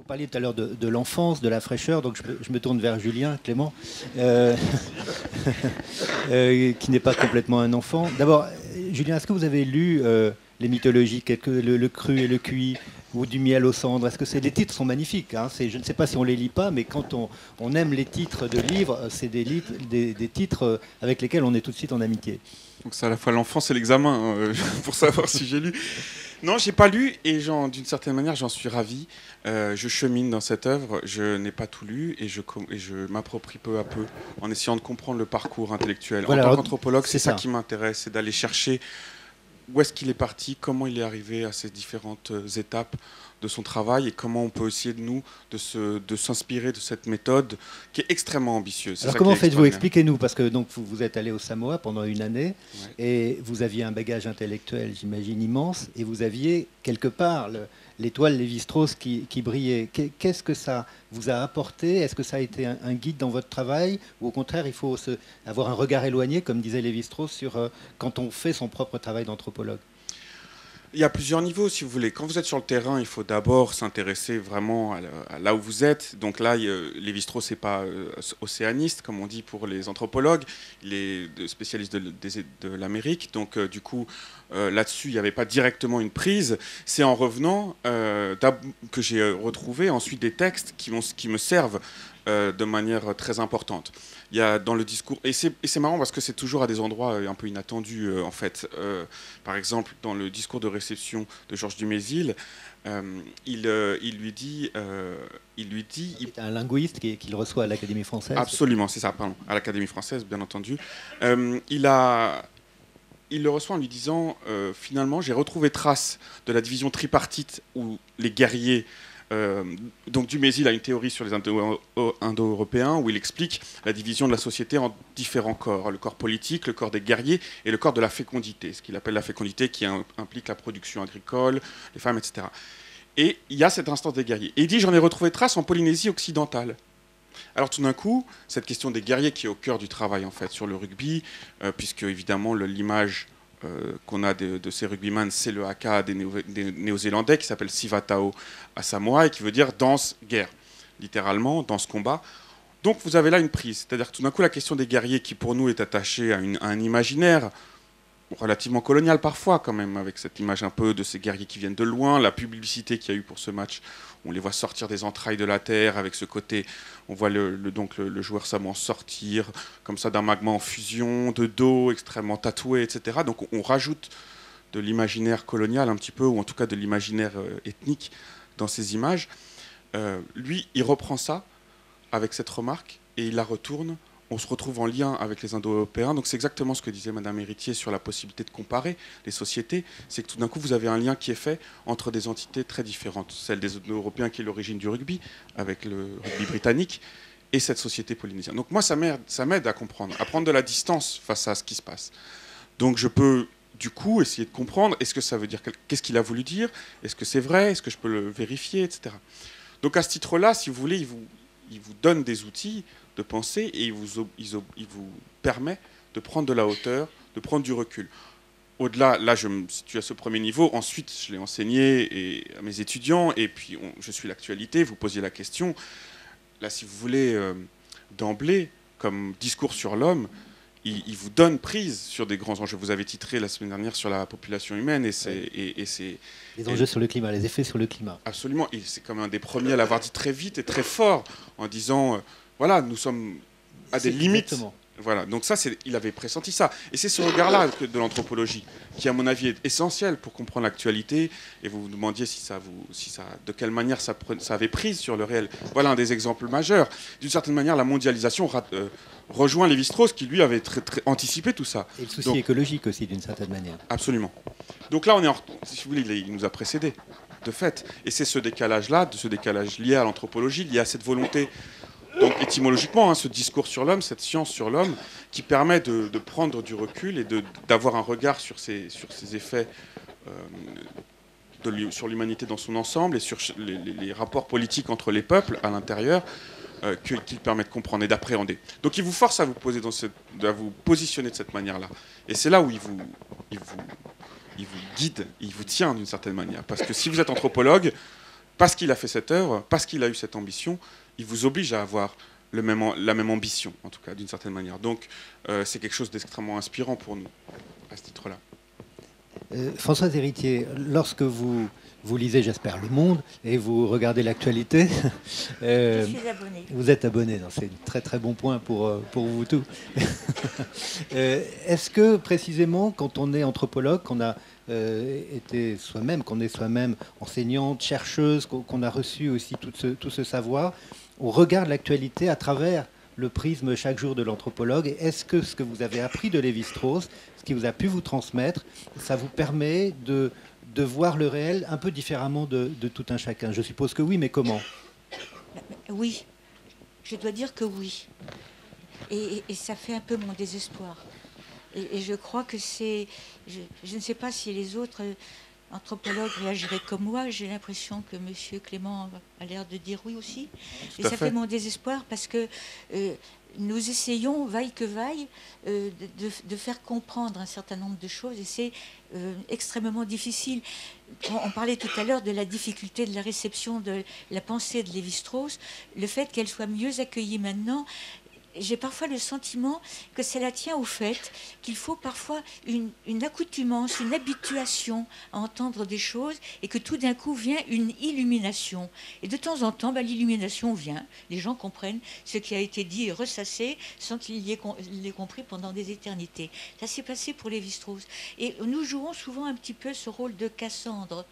Vous parliez tout à l'heure de l'enfance, de la fraîcheur, donc je me tourne vers Julien Clément, qui n'est pas complètement un enfant. D'abord, Julien, est-ce que vous avez lu les mythologies, le Cru et le Cuit, ou Du miel aux cendres? Est-ce que les titres sont magnifiques, hein, je ne sais pas si on les lit pas, mais quand on aime les titres de livres, c'est des titres avec lesquels on est tout de suite en amitié. Donc c'est à la fois l'enfance et l'examen pour savoir si j'ai lu. Non, j'ai pas lu et d'une certaine manière j'en suis ravi. Je chemine dans cette œuvre, je n'ai pas tout lu et je m'approprie peu à peu en essayant de comprendre le parcours intellectuel. Voilà, en tant alors, qu'anthropologue, c'est ça ça qui m'intéresse, c'est d'aller chercher où est-ce qu'il est parti, comment il est arrivé à ces différentes étapes de son travail et comment on peut essayer de s'inspirer de cette méthode qui est extrêmement ambitieuse. Alors comment faites-vous? Expliquez-nous, parce que donc, vous êtes allé au Samoa pendant une année, ouais, et vous aviez un bagage intellectuel, j'imagine, immense, et vous aviez quelque part l'étoile Lévi-Strauss qui brillait. Qu'est-ce que ça vous a apporté? Est-ce que ça a été un guide dans votre travail? Ou au contraire, il faut avoir un regard éloigné, comme disait Lévi-Strauss, sur quand on fait son propre travail d'anthropologue? Il y a plusieurs niveaux, si vous voulez. Quand vous êtes sur le terrain, il faut d'abord s'intéresser vraiment à là où vous êtes. Donc là, Lévi-Strauss n'est pas océaniste, comme on dit pour les anthropologues. Il est spécialiste de l'Amérique. Donc du coup, là-dessus, il n'y avait pas directement une prise. C'est en revenant que j'ai retrouvé ensuite des textes qui me servent de manière très importante. Il y a dans le discours, et c'est marrant parce que c'est toujours à des endroits un peu inattendus en fait. Par exemple, dans le discours de réception de Georges Dumézil, il lui dit... C'est un linguiste qu'il reçoit à l'Académie française. Absolument, c'est ça, pardon, à l'Académie française, bien entendu. Il le reçoit en lui disant, finalement, j'ai retrouvé trace de la division tripartite où les guerriers... donc Dumézil a une théorie sur les Indo-Européens où il explique la division de la société en différents corps. Le corps politique, le corps des guerriers et le corps de la fécondité, ce qu'il appelle la fécondité qui implique la production agricole, les femmes, etc. Et il y a cette instance des guerriers. Et il dit, j'en ai retrouvé trace en Polynésie occidentale. Alors tout d'un coup, cette question des guerriers qui est au cœur du travail en fait sur le rugby, puisque évidemment l'image qu'on a de ces rugbyman, c'est le haka des Néo-Zélandais qui s'appelle Sivatao à Samoa et qui veut dire danse guerre, littéralement danse combat. Donc vous avez là une prise, c'est-à-dire que tout d'un coup la question des guerriers qui pour nous est attachée à un imaginaire relativement colonial parfois quand même, avec cette image un peu de ces guerriers qui viennent de loin, la publicité qu'il y a eu pour ce match, on les voit sortir des entrailles de la terre avec ce côté, on voit donc le joueur samoan sortir comme ça d'un magma en fusion, de dos extrêmement tatoué, etc. Donc on rajoute de l'imaginaire colonial un petit peu, ou en tout cas de l'imaginaire ethnique dans ces images. Lui, il reprend ça avec cette remarque et il la retourne. On se retrouve en lien avec les Indo-Européens. Donc c'est exactement ce que disait Madame Héritier sur la possibilité de comparer les sociétés. C'est que tout d'un coup, vous avez un lien qui est fait entre des entités très différentes. Celle des Indo-Européens qui est l'origine du rugby, avec le rugby britannique, et cette société polynésienne. Donc moi, ça m'aide à comprendre, à prendre de la distance face à ce qui se passe. Donc je peux, du coup, essayer de comprendre, est-ce que ça veut dire, qu'est-ce qu'il a voulu dire? Est-ce que c'est vrai? Est-ce que je peux le vérifier, etc. Donc à ce titre-là, si vous voulez, il vous donne des outils de penser et il vous permet de prendre de la hauteur, de prendre du recul. Au-delà, là, je me situe à ce premier niveau. Ensuite, je l'ai enseigné à mes étudiants et puis je suis l'actualité. Vous posiez la question. Là, si vous voulez, d'emblée, comme discours sur l'homme, il vous donne prise sur des grands enjeux. Vous avez titré la semaine dernière sur la population humaine et c'est... Les enjeux sur le climat, les effets sur le climat. Absolument. Et c'est comme un des premiers à l'avoir dit très vite et très fort en disant... voilà, nous sommes à des limites. Exactement. Voilà, donc ça, il avait pressenti ça. Et c'est ce regard-là de l'anthropologie qui, à mon avis, est essentiel pour comprendre l'actualité. Et vous vous demandiez de quelle manière ça avait prise sur le réel. Voilà un des exemples majeurs. D'une certaine manière, la mondialisation rejoint Lévi-Strauss qui, lui, avait très anticipé tout ça. Et le souci écologique aussi, d'une certaine manière. Absolument. Donc là, si vous voulez, il nous a précédés, de fait. Et c'est ce décalage-là, ce décalage lié à l'anthropologie, lié à cette volonté... Donc étymologiquement, ce discours sur l'homme, cette science sur l'homme, qui permet de prendre du recul et d'avoir un regard sur ces effets sur l'humanité dans son ensemble et sur les rapports politiques entre les peuples à l'intérieur, qu'il permet de comprendre et d'appréhender. Donc il vous force à vous positionner de cette manière-là. Et c'est là où il vous guide, il vous tient d'une certaine manière. Parce que si vous êtes anthropologue, parce qu'il a fait cette œuvre, parce qu'il a eu cette ambition, il vous oblige à avoir la même ambition, en tout cas, d'une certaine manière. Donc, c'est quelque chose d'extrêmement inspirant pour nous, à ce titre-là. Françoise Héritier, lorsque vous lisez, j'espère, Le Monde et vous regardez l'actualité, je suis abonnée. Vous êtes abonné, c'est un très très bon point pour vous tous. Est-ce que précisément, quand on est anthropologue, qu'on a été soi-même, qu'on est soi-même enseignante, chercheuse, qu'on a reçu aussi tout ce savoir, on regarde l'actualité à travers le prisme chaque jour de l'anthropologue? Et est-ce que ce que vous avez appris de Lévi-Strauss, ce qui vous a pu vous transmettre, ça vous permet de voir le réel un peu différemment de tout un chacun? Je suppose que oui, mais comment? Oui, je dois dire que oui. Et ça fait un peu mon désespoir. Et je crois que c'est... Je ne sais pas si les autres anthropologues réagiraient comme moi. J'ai l'impression que M. Clément a l'air de dire oui aussi. Et ça fait mon désespoir parce que nous essayons, vaille que vaille, de faire comprendre un certain nombre de choses. Et c'est extrêmement difficile. On parlait tout à l'heure de la difficulté de la réception de la pensée de Lévi-Strauss. Le fait qu'elle soit mieux accueillie maintenant, j'ai parfois le sentiment que cela tient au fait qu'il faut parfois une accoutumance, une habituation à entendre des choses et que tout d'un coup vient une illumination. Et de temps en temps, l'illumination vient. Les gens comprennent ce qui a été dit et ressassé sans qu'ils l'aient compris pendant des éternités. Ça s'est passé pour Lévi-Strauss. Et nous jouons souvent un petit peu ce rôle de Cassandre.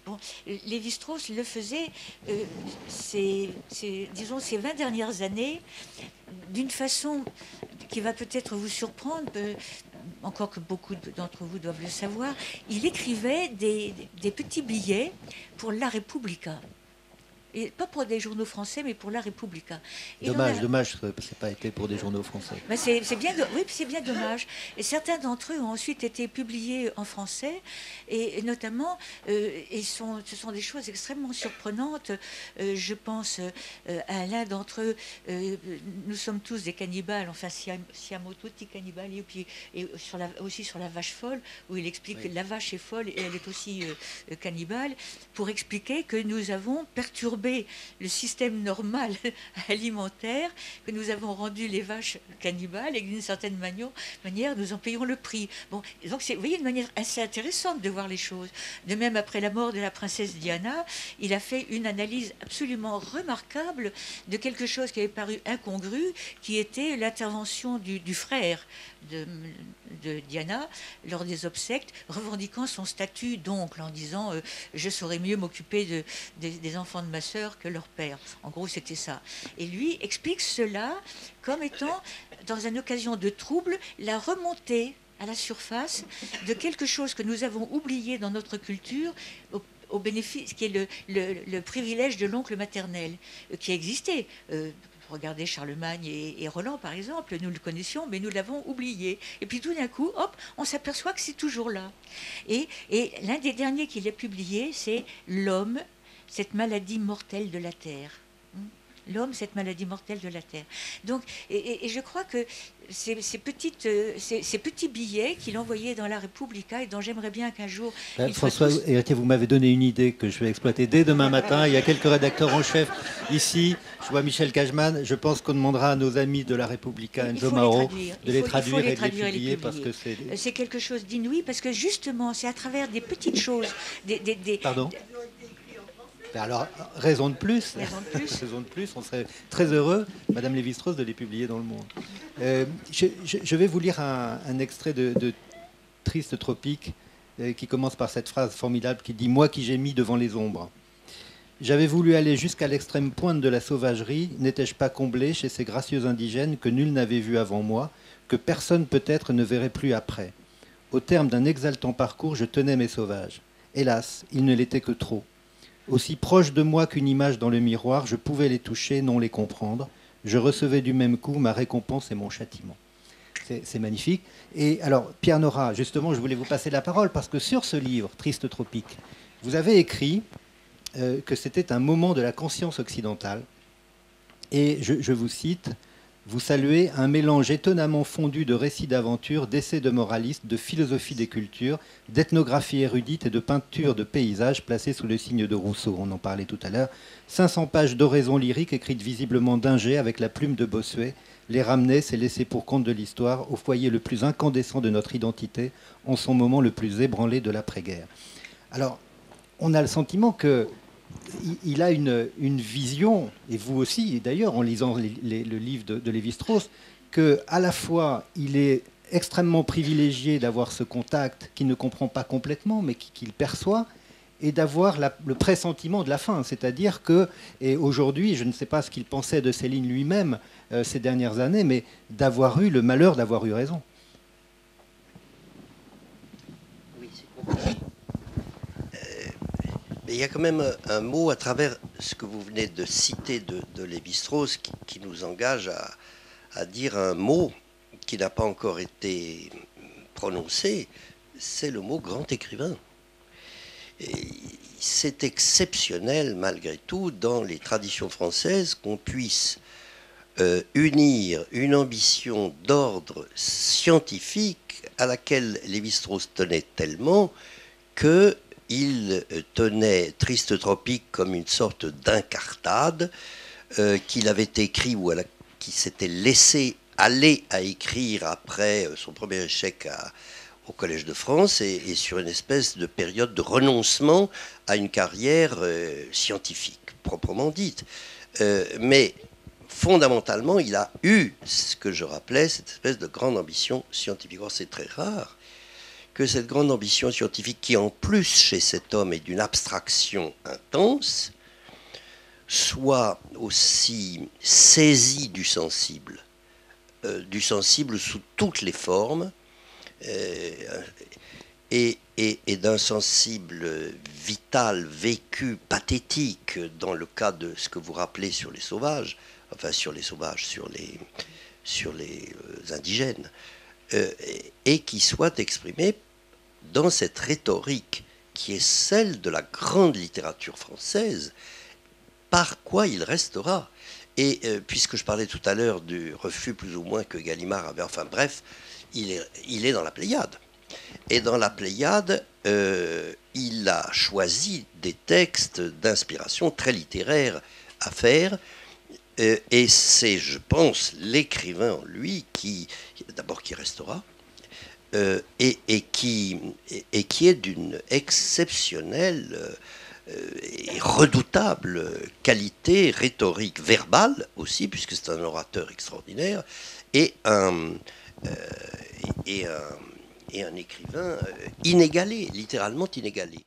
Bon, Lévi-Strauss le faisait, disons, ces 20 dernières années, d'une façon qui va peut-être vous surprendre, encore que beaucoup d'entre vous doivent le savoir, il écrivait des petits billets pour La Repubblica. Et pas pour des journaux français, mais pour La Repubblica. Dommage que ce n'ait pas été pour des journaux français. Ben oui, c'est bien dommage. Et certains d'entre eux ont ensuite été publiés en français, et notamment, ce sont des choses extrêmement surprenantes. Je pense à l'un d'entre eux, nous sommes tous des cannibales, enfin, siamo tutti cannibali, et aussi sur la vache folle, où il explique que la vache est folle et elle est aussi cannibale, pour expliquer que nous avons perturbé le système normal alimentaire, que nous avons rendu les vaches cannibales et que d'une certaine manière nous en payons le prix. Bon, donc c'est, vous voyez, une manière assez intéressante de voir les choses. De même, après la mort de la princesse Diana, il a fait une analyse absolument remarquable de quelque chose qui avait paru incongru, qui était l'intervention du frère de Diana lors des obsèques, revendiquant son statut d'oncle en disant je saurais mieux m'occuper des enfants de ma sœur que leur père. En gros, c'était ça. Et lui explique cela comme étant, dans une occasion de trouble, la remontée à la surface de quelque chose que nous avons oublié dans notre culture, au bénéfice, qui est le privilège de l'oncle maternel, qui existait. Regardez Charlemagne et Roland, par exemple, nous le connaissions, mais nous l'avons oublié. Et puis tout d'un coup, hop, on s'aperçoit que c'est toujours là. Et l'un des derniers qu'il a publié, c'est L'homme, cette maladie mortelle de la Terre. L'homme, cette maladie mortelle de la Terre. Donc, et je crois que ces petits billets qu'il envoyait dans La Repubblica et dont j'aimerais bien qu'un jour... François Héritier, vous m'avez donné une idée que je vais exploiter dès demain matin. Il y a quelques rédacteurs en chef ici. Je vois Michel Cajman. Je pense qu'on demandera à nos amis de La Repubblica, Enzo Mauro, de les traduire et de les publier parce que c'est quelque chose d'inouï, parce que justement, c'est à travers des petites choses... Pardon ? Alors, raison de plus, on serait très heureux, Madame Lévi-Strauss, de les publier dans Le Monde. Je vais vous lire un extrait de Triste Tropique qui commence par cette phrase formidable qui dit « Moi qui gémis devant les ombres. J'avais voulu aller jusqu'à l'extrême pointe de la sauvagerie, n'étais-je pas comblé chez ces gracieux indigènes que nul n'avait vu avant moi, que personne peut-être ne verrait plus après. Au terme d'un exaltant parcours, je tenais mes sauvages. Hélas, ils ne l'étaient que trop. Aussi proche de moi qu'une image dans le miroir, je pouvais les toucher, non les comprendre. Je recevais du même coup ma récompense et mon châtiment. » C'est magnifique. Et alors, Pierre Nora, justement, je voulais vous passer la parole parce que sur ce livre, Triste Tropique, vous avez écrit que c'était un moment de la conscience occidentale. Et je vous cite, Vous saluez un mélange étonnamment fondu de récits d'aventure, d'essais de moralistes, de philosophie des cultures, d'ethnographie érudite et de peinture de paysages placés sous le signe de Rousseau. On en parlait tout à l'heure. 500 pages d'oraison lyrique écrites visiblement d'Inger avec la plume de Bossuet. Les ramener, c'est laisser pour compte de l'histoire au foyer le plus incandescent de notre identité, en son moment le plus ébranlé de l'après-guerre. Alors, on a le sentiment que il a une vision, et vous aussi d'ailleurs en lisant le livre de Lévi-Strauss, qu'à la fois il est extrêmement privilégié d'avoir ce contact qu'il ne comprend pas complètement mais qu'il perçoit, et d'avoir le pressentiment de la fin. C'est-à-dire que, et aujourd'hui, je ne sais pas ce qu'il pensait de Céline lui-même ces dernières années, mais d'avoir eu le malheur d'avoir eu raison. Oui, c'est compliqué. Mais il y a quand même un mot à travers ce que vous venez de citer de Lévi-Strauss qui nous engage à dire un mot qui n'a pas encore été prononcé, c'est le mot grand écrivain. C'est exceptionnel malgré tout dans les traditions françaises qu'on puisse unir une ambition d'ordre scientifique à laquelle Lévi-Strauss tenait tellement qu'il tenait Triste Tropique comme une sorte d'incartade qu'il avait écrit ou qui s'était laissé aller à écrire après son premier échec au Collège de France et sur une espèce de période de renoncement à une carrière scientifique proprement dite. Mais fondamentalement, il a eu ce que je rappelais, cette espèce de grande ambition scientifique. Or, c'est très rare que cette grande ambition scientifique, qui en plus chez cet homme est d'une abstraction intense, soit aussi saisie du sensible sous toutes les formes, et d'un sensible vital, vécu, pathétique, dans le cas de ce que vous rappelez sur les sauvages, enfin sur les sauvages, sur les indigènes, et qui soit exprimé dans cette rhétorique qui est celle de la grande littérature française, par quoi il restera. Et puisque je parlais tout à l'heure du refus plus ou moins que Gallimard avait, enfin bref, il est dans la Pléiade. Et dans la Pléiade, il a choisi des textes d'inspiration très littéraire à faire. Et c'est, je pense, l'écrivain en lui qui restera, et qui est d'une exceptionnelle et redoutable qualité rhétorique, verbale aussi, puisque c'est un orateur extraordinaire, et un écrivain inégalé, littéralement inégalé.